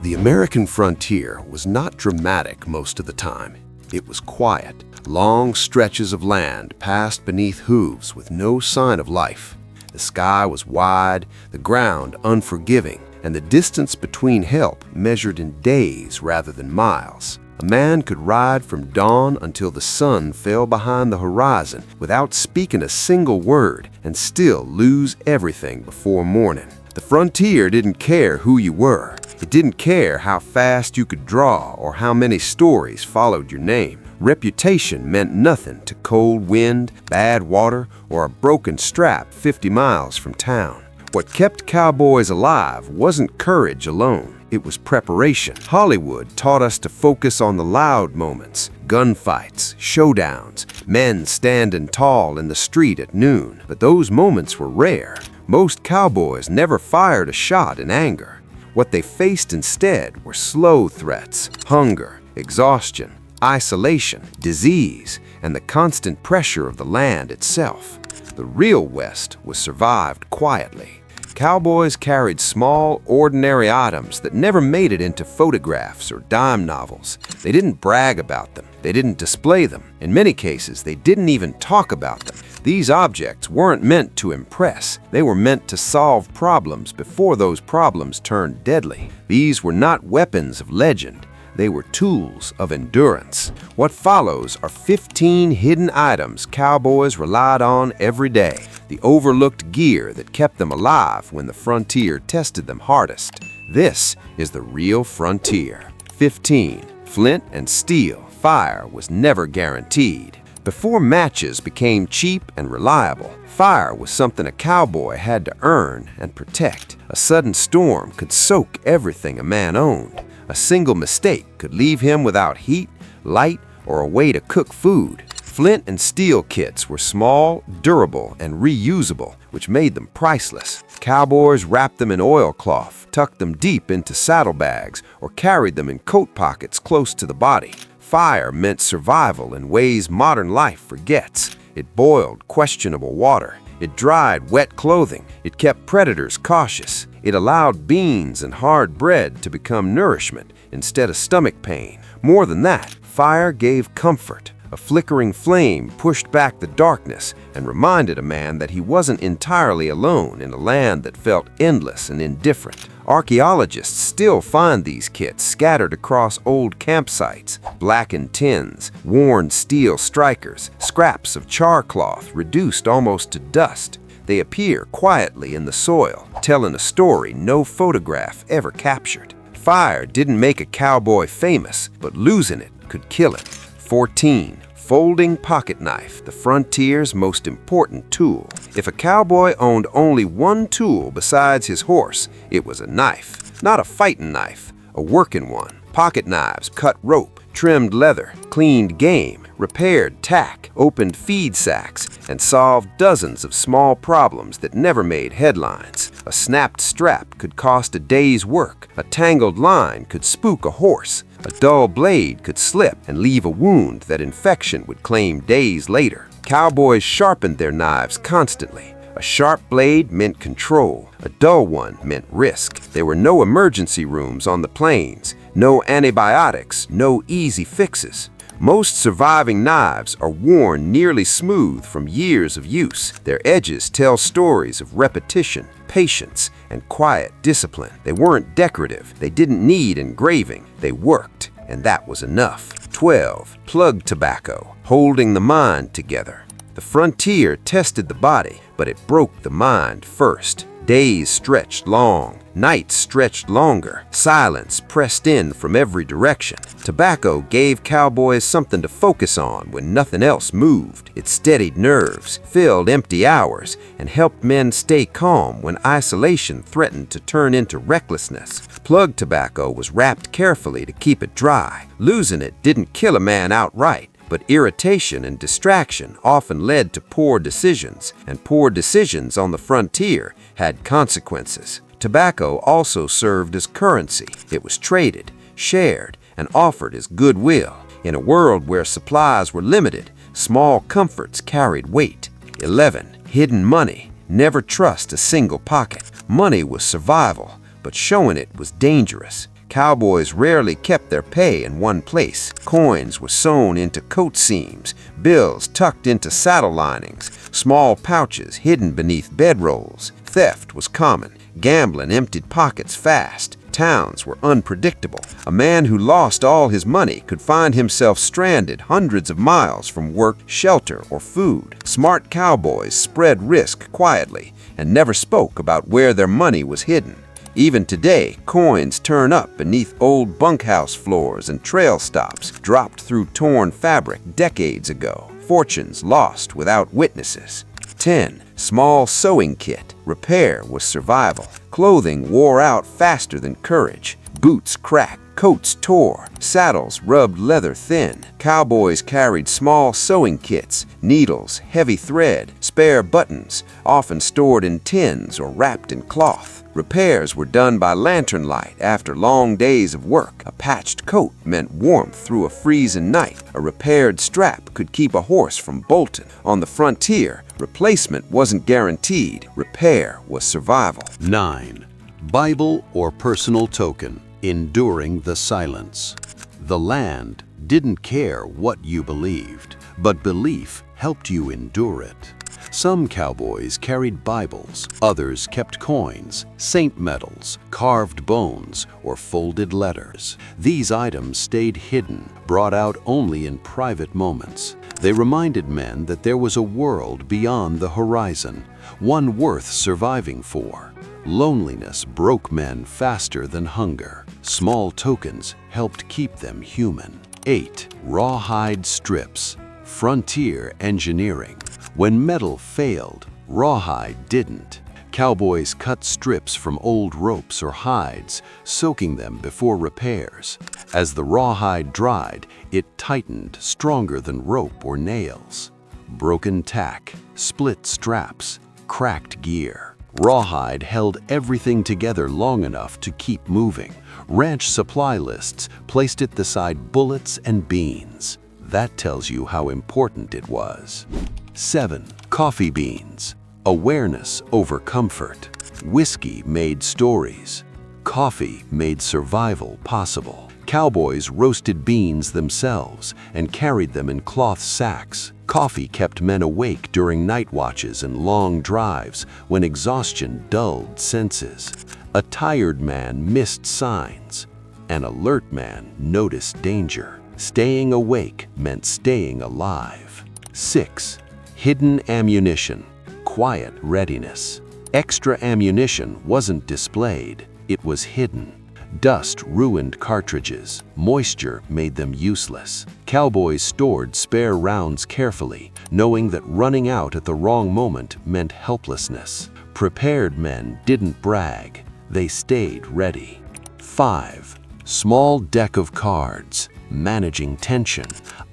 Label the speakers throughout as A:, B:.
A: The American frontier was not dramatic most of the time. It was quiet. Long stretches of land passed beneath hooves with no sign of life. The sky was wide, the ground unforgiving, and the distance between help measured in days rather than miles. A man could ride from dawn until the sun fell behind the horizon without speaking a single word and still lose everything before morning. The frontier didn't care who you were. It didn't care how fast you could draw or how many stories followed your name. Reputation meant nothing to cold wind, bad water, or a broken strap 50 miles from town. What kept cowboys alive wasn't courage alone. It was preparation. Hollywood taught us to focus on the loud moments, gunfights, showdowns, men standing tall in the street at noon. But those moments were rare. Most cowboys never fired a shot in anger. What they faced instead were slow threats, hunger, exhaustion, isolation, disease, and the constant pressure of the land itself. The real West was survived quietly. Cowboys carried small, ordinary items that never made it into photographs or dime novels. They didn't brag about them. They didn't display them. In many cases, they didn't even talk about them. These objects weren't meant to impress. They were meant to solve problems before those problems turned deadly. These were not weapons of legend. They were tools of endurance. What follows are 15 hidden items cowboys relied on every day, the overlooked gear that kept them alive when the frontier tested them hardest. This is the real frontier. 15. Flint and steel. Fire was never guaranteed. Before matches became cheap and reliable, fire was something a cowboy had to earn and protect. A sudden storm could soak everything a man owned. A single mistake could leave him without heat, light, or a way to cook food. Flint and steel kits were small, durable, and reusable, which made them priceless. Cowboys wrapped them in oilcloth, tucked them deep into saddlebags, or carried them in coat pockets close to the body. Fire meant survival in ways modern life forgets. It boiled questionable water. It dried wet clothing. It kept predators cautious. It allowed beans and hard bread to become nourishment instead of stomach pain. More than that, fire gave comfort. A flickering flame pushed back the darkness and reminded a man that he wasn't entirely alone in a land that felt endless and indifferent. Archaeologists still find these kits scattered across old campsites, blackened tins, worn steel strikers, scraps of char cloth reduced almost to dust. They appear quietly in the soil, telling a story no photograph ever captured. Fire didn't make a cowboy famous, but losing it could kill him. 14. Folding pocket knife, the frontier's most important tool. If a cowboy owned only one tool besides his horse, it was a knife. Not a fighting knife, a working one. Pocket knives cut rope, trimmed leather, cleaned game, repaired tack, opened feed sacks, and solved dozens of small problems that never made headlines. A snapped strap could cost a day's work. A tangled line could spook a horse. A dull blade could slip and leave a wound that infection would claim days later. Cowboys sharpened their knives constantly. A sharp blade meant control. A dull one meant risk. There were no emergency rooms on the plains, no antibiotics, no easy fixes. Most surviving knives are worn nearly smooth from years of use. Their edges tell stories of repetition, patience, and quiet discipline. They weren't decorative. They didn't need engraving. They worked, and that was enough. 12. Plug tobacco, holding the mind together. The frontier tested the body, but it broke the mind first. Days stretched long, nights stretched longer, silence pressed in from every direction. Tobacco gave cowboys something to focus on when nothing else moved. It steadied nerves, filled empty hours, and helped men stay calm when isolation threatened to turn into recklessness. Plug tobacco was wrapped carefully to keep it dry. Losing it didn't kill a man outright. But irritation and distraction often led to poor decisions, and poor decisions on the frontier had consequences. Tobacco also served as currency. It was traded, shared, and offered as goodwill. In a world where supplies were limited, small comforts carried weight. 11. Hidden money. Never trust a single pocket. Money was survival, but showing it was dangerous. Cowboys rarely kept their pay in one place. Coins were sewn into coat seams, bills tucked into saddle linings, small pouches hidden beneath bedrolls. Theft was common. Gambling emptied pockets fast. Towns were unpredictable. A man who lost all his money could find himself stranded hundreds of miles from work, shelter, or food. Smart cowboys spread risk quietly and never spoke about where their money was hidden. Even today, coins turn up beneath old bunkhouse floors and trail stops dropped through torn fabric decades ago. Fortunes lost without witnesses. 10. Small sewing kit. Repair was survival. Clothing wore out faster than courage. Boots cracked, coats tore, saddles rubbed leather thin. Cowboys carried small sewing kits, needles, heavy thread, spare buttons, often stored in tins or wrapped in cloth. Repairs were done by lantern light after long days of work. A patched coat meant warmth through a freezing night. A repaired strap could keep a horse from bolting. On the frontier, replacement wasn't guaranteed. Repair was survival.
B: 9. Bible or personal token. Enduring the silence. The land didn't care what you believed, but belief helped you endure it. Some cowboys carried Bibles, others kept coins, saint medals, carved bones, or folded letters. These items stayed hidden, brought out only in private moments. They reminded men that there was a world beyond the horizon, one worth surviving for. Loneliness broke men faster than hunger. Small tokens helped keep them human. 8. Rawhide strips. Frontier engineering. When metal failed, rawhide didn't. Cowboys cut strips from old ropes or hides, soaking them before repairs. As the rawhide dried, it tightened stronger than rope or nails. Broken tack, split straps, cracked gear. Rawhide held everything together long enough to keep moving. Ranch supply lists placed it beside bullets and beans. That tells you how important it was. 7. Coffee beans. Awareness over comfort. Whiskey made stories. Coffee made survival possible. Cowboys roasted beans themselves and carried them in cloth sacks. Coffee kept men awake during night watches and long drives when exhaustion dulled senses. A tired man missed signs. An alert man noticed danger. Staying awake meant staying alive. 6. Hidden ammunition. Quiet readiness. Extra ammunition wasn't displayed, it was hidden. Dust ruined cartridges. Moisture made them useless. Cowboys stored spare rounds carefully, knowing that running out at the wrong moment meant helplessness. Prepared men didn't brag, they stayed ready. 5. Small deck of cards. Managing tension.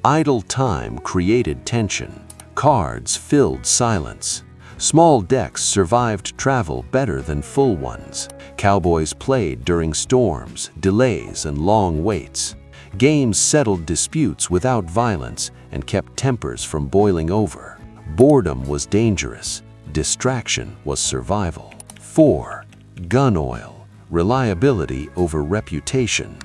B: Idle time created tension. Cards filled silence. Small decks survived travel better than full ones. Cowboys played during storms, delays, and long waits. Games settled disputes without violence and kept tempers from boiling over. Boredom was dangerous. Distraction was survival. 4. Gun oil. Reliability over reputation.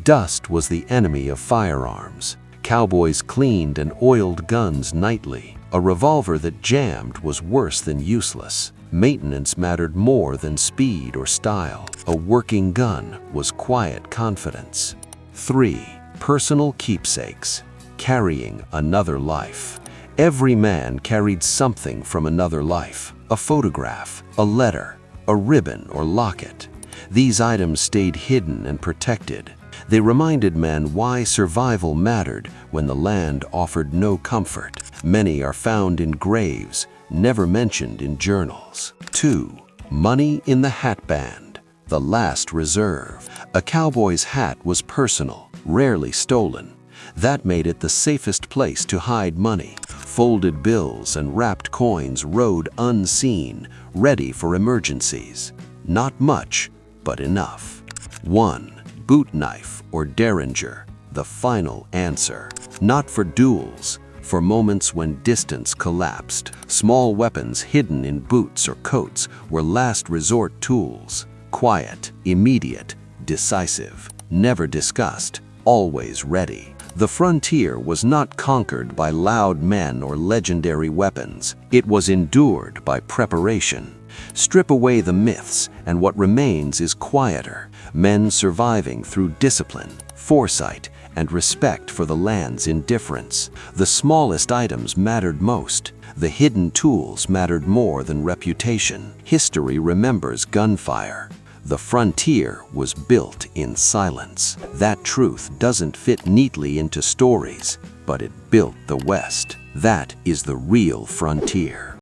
B: Dust was the enemy of firearms. Cowboys cleaned and oiled guns nightly. A revolver that jammed was worse than useless. Maintenance mattered more than speed or style. A working gun was quiet confidence. 3. Personal keepsakes. Carrying another life. Every man carried something from another life. A photograph, a letter, a ribbon or locket. These items stayed hidden and protected. They reminded men why survival mattered when the land offered no comfort. Many are found in graves, never mentioned in journals. 2. Money in the hat band. The last reserve. A cowboy's hat was personal, rarely stolen. That made it the safest place to hide money. Folded bills and wrapped coins rode unseen, ready for emergencies. Not much, but enough. 1. Boot knife or derringer, the final answer. Not for duels, for moments when distance collapsed. Small weapons hidden in boots or coats were last resort tools. Quiet, immediate, decisive, never discussed, always ready. The frontier was not conquered by loud men or legendary weapons. It was endured by preparation. Strip away the myths, and what remains is quieter, men surviving through discipline, foresight, and respect for the land's indifference. The smallest items mattered most. The hidden tools mattered more than reputation. History remembers gunfire. The frontier was built in silence. That truth doesn't fit neatly into stories, but it built the West. That is the real frontier.